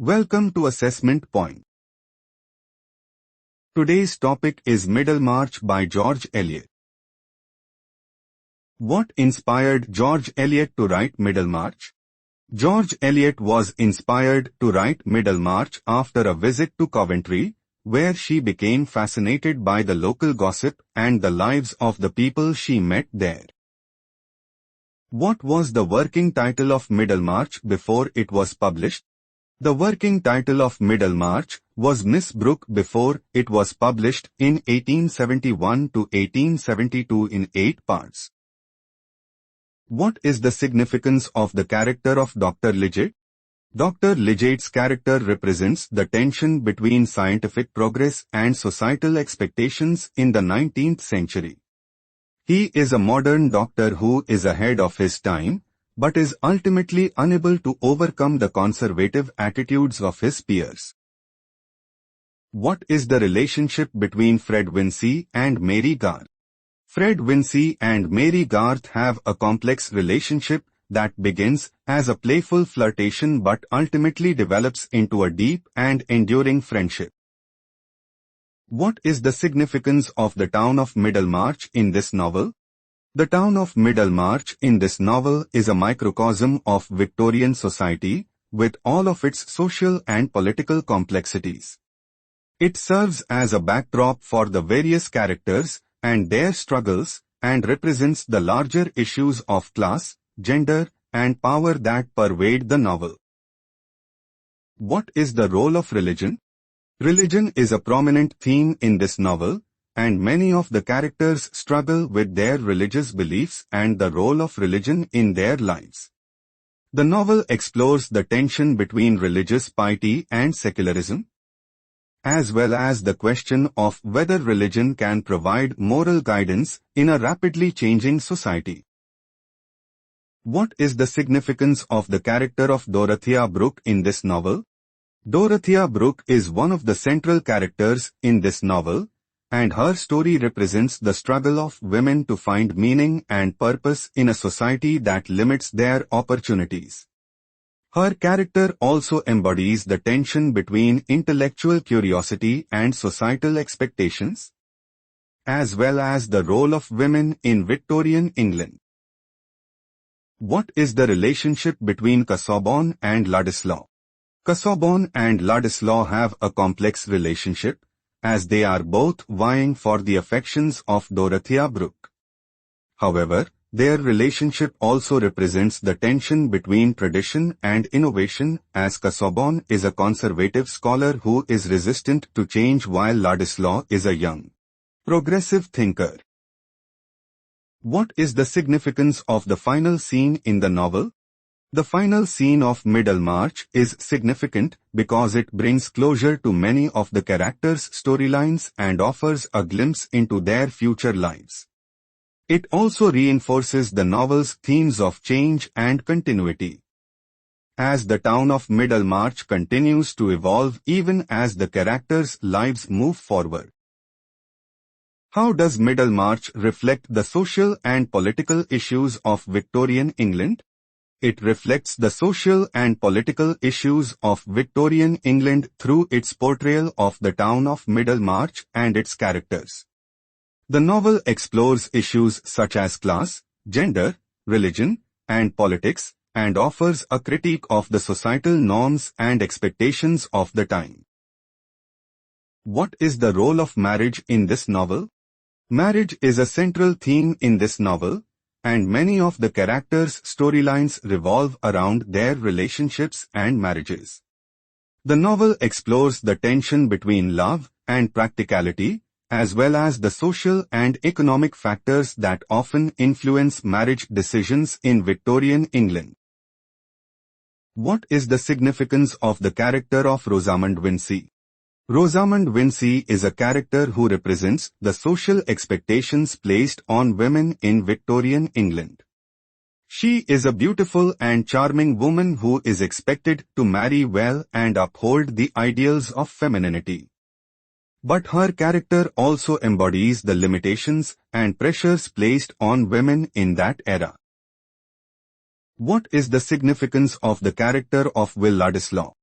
Welcome to Assessment Point. Today's topic is Middlemarch by George Eliot. What inspired George Eliot to write Middlemarch? George Eliot was inspired to write Middlemarch after a visit to Coventry, where she became fascinated by the local gossip and the lives of the people she met there. What was the working title of Middlemarch before it was published? The working title of Middlemarch was Miss Brooke before it was published in 1871 to 1872 in 8 parts. What is the significance of the character of Dr. Liggett? Dr. Liggett's character represents the tension between scientific progress and societal expectations in the 19th century. He is a modern doctor who is ahead of his time, but is ultimately unable to overcome the conservative attitudes of his peers. What is the relationship between Fred Vincy and Mary Garth? Fred Vincy and Mary Garth have a complex relationship that begins as a playful flirtation but ultimately develops into a deep and enduring friendship. What is the significance of the town of Middlemarch in this novel? The town of Middlemarch in this novel is a microcosm of Victorian society, with all of its social and political complexities. It serves as a backdrop for the various characters and their struggles, and represents the larger issues of class, gender, and power that pervade the novel. What is the role of religion? Religion is a prominent theme in this novel, and many of the characters struggle with their religious beliefs and the role of religion in their lives. The novel explores the tension between religious piety and secularism, as well as the question of whether religion can provide moral guidance in a rapidly changing society. What is the significance of the character of Dorothea Brooke in this novel? Dorothea Brooke is one of the central characters in this novel, and her story represents the struggle of women to find meaning and purpose in a society that limits their opportunities. Her character also embodies the tension between intellectual curiosity and societal expectations, as well as the role of women in Victorian England. What is the relationship between Casaubon and Ladislaw? Casaubon and Ladislaw have a complex relationship, as they are both vying for the affections of Dorothea Brooke. However, their relationship also represents the tension between tradition and innovation, as Casaubon is a conservative scholar who is resistant to change while Ladislaw is a young, progressive thinker. What is the significance of the final scene in the novel? The final scene of Middlemarch is significant because it brings closure to many of the characters' storylines and offers a glimpse into their future lives. It also reinforces the novel's themes of change and continuity, as the town of Middlemarch continues to evolve even as the characters' lives move forward. How does Middlemarch reflect the social and political issues of Victorian England? It reflects the social and political issues of Victorian England through its portrayal of the town of Middlemarch and its characters. The novel explores issues such as class, gender, religion, and politics, and offers a critique of the societal norms and expectations of the time. What is the role of marriage in this novel? Marriage is a central theme in this novel, and many of the characters' storylines revolve around their relationships and marriages. The novel explores the tension between love and practicality, as well as the social and economic factors that often influence marriage decisions in Victorian England. What is the significance of the character of Rosamund Vincy? Rosamund Vincy is a character who represents the social expectations placed on women in Victorian England. She is a beautiful and charming woman who is expected to marry well and uphold the ideals of femininity. But her character also embodies the limitations and pressures placed on women in that era. What is the significance of the character of Will Ladislaw?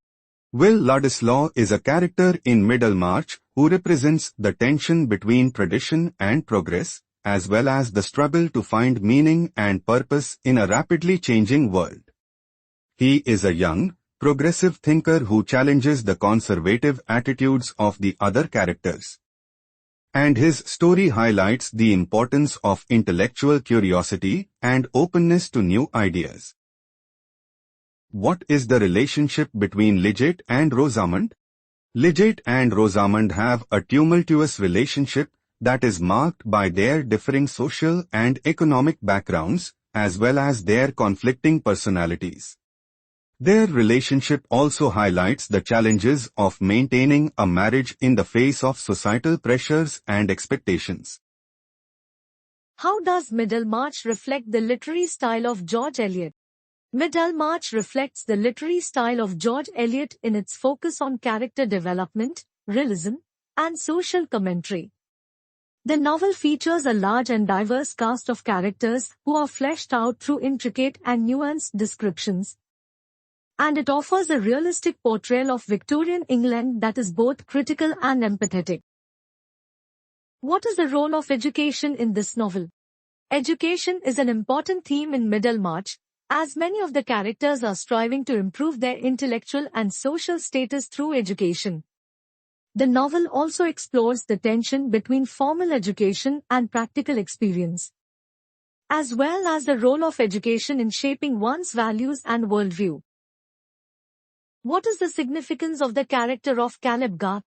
Will Ladislaw is a character in Middlemarch who represents the tension between tradition and progress, as well as the struggle to find meaning and purpose in a rapidly changing world. He is a young, progressive thinker who challenges the conservative attitudes of the other characters. And his story highlights the importance of intellectual curiosity and openness to new ideas. What is the relationship between Eliot and Rosamond? Eliot and Rosamond have a tumultuous relationship that is marked by their differing social and economic backgrounds, as well as their conflicting personalities. Their relationship also highlights the challenges of maintaining a marriage in the face of societal pressures and expectations. How does Middlemarch reflect the literary style of George Eliot? Middlemarch reflects the literary style of George Eliot in its focus on character development, realism, and social commentary. The novel features a large and diverse cast of characters who are fleshed out through intricate and nuanced descriptions, and it offers a realistic portrayal of Victorian England that is both critical and empathetic. What is the role of education in this novel? Education is an important theme in Middlemarch, as many of the characters are striving to improve their intellectual and social status through education. The novel also explores the tension between formal education and practical experience, as well as the role of education in shaping one's values and worldview. What is the significance of the character of Caleb Garth?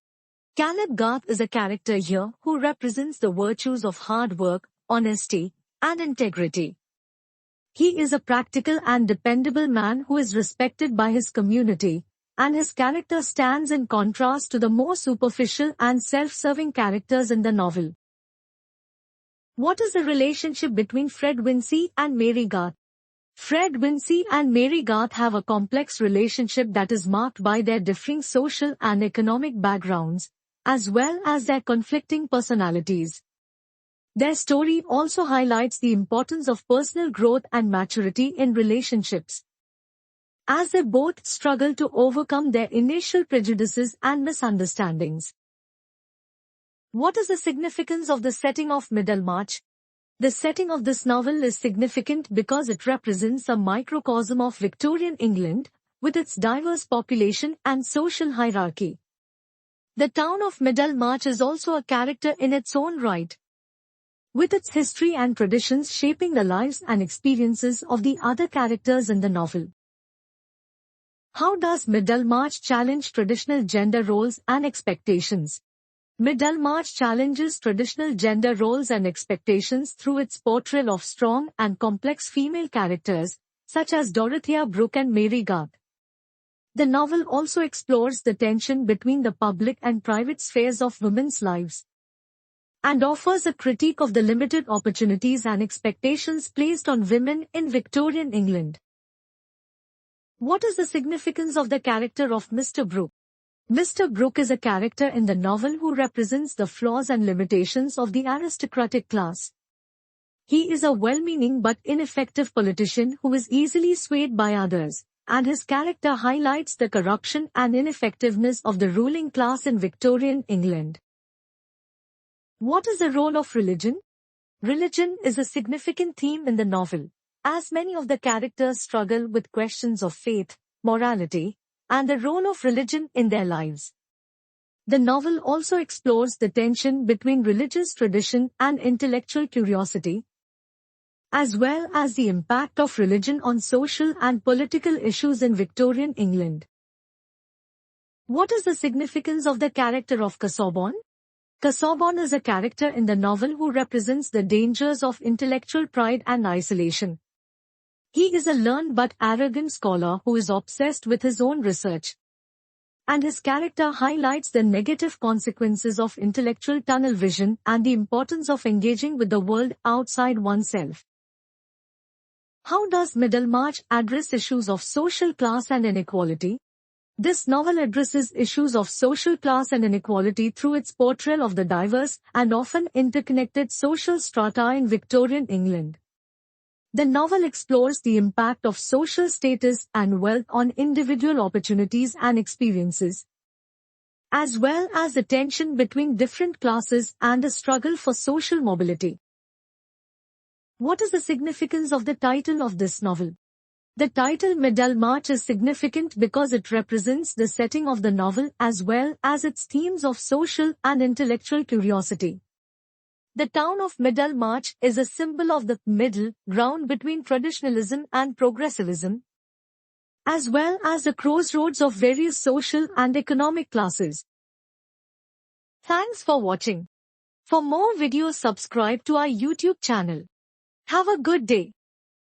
Caleb Garth is a character here who represents the virtues of hard work, honesty, and integrity. He is a practical and dependable man who is respected by his community, and his character stands in contrast to the more superficial and self-serving characters in the novel. What is the relationship between Fred Vincey and Mary Garth? Fred Vincey and Mary Garth have a complex relationship that is marked by their differing social and economic backgrounds, as well as their conflicting personalities. Their story also highlights the importance of personal growth and maturity in relationships, as they both struggle to overcome their initial prejudices and misunderstandings. What is the significance of the setting of Middlemarch? The setting of this novel is significant because it represents a microcosm of Victorian England, with its diverse population and social hierarchy. The town of Middlemarch is also a character in its own right, with its history and traditions shaping the lives and experiences of the other characters in the novel. How does Middlemarch challenge traditional gender roles and expectations? Middlemarch challenges traditional gender roles and expectations through its portrayal of strong and complex female characters, such as Dorothea Brooke and Mary Garth. The novel also explores the tension between the public and private spheres of women's lives, and offers a critique of the limited opportunities and expectations placed on women in Victorian England. What is the significance of the character of Mr. Brooke? Mr. Brooke is a character in the novel who represents the flaws and limitations of the aristocratic class. He is a well-meaning but ineffective politician who is easily swayed by others, and his character highlights the corruption and ineffectiveness of the ruling class in Victorian England. What is the role of religion? Religion is a significant theme in the novel, as many of the characters struggle with questions of faith, morality, and the role of religion in their lives. The novel also explores the tension between religious tradition and intellectual curiosity, as well as the impact of religion on social and political issues in Victorian England. What is the significance of the character of Casaubon? Casaubon is a character in the novel who represents the dangers of intellectual pride and isolation. He is a learned but arrogant scholar who is obsessed with his own research, and his character highlights the negative consequences of intellectual tunnel vision and the importance of engaging with the world outside oneself. How does Middlemarch address issues of social class and inequality? This novel addresses issues of social class and inequality through its portrayal of the diverse and often interconnected social strata in Victorian England. The novel explores the impact of social status and wealth on individual opportunities and experiences, as well as the tension between different classes and the struggle for social mobility. What is the significance of the title of this novel? The title Middlemarch is significant because it represents the setting of the novel as well as its themes of social and intellectual curiosity. The town of Middlemarch is a symbol of the middle ground between traditionalism and progressivism, as well as the crossroads of various social and economic classes. Thanks for watching. For more videos, subscribe to our YouTube channel. Have a good day.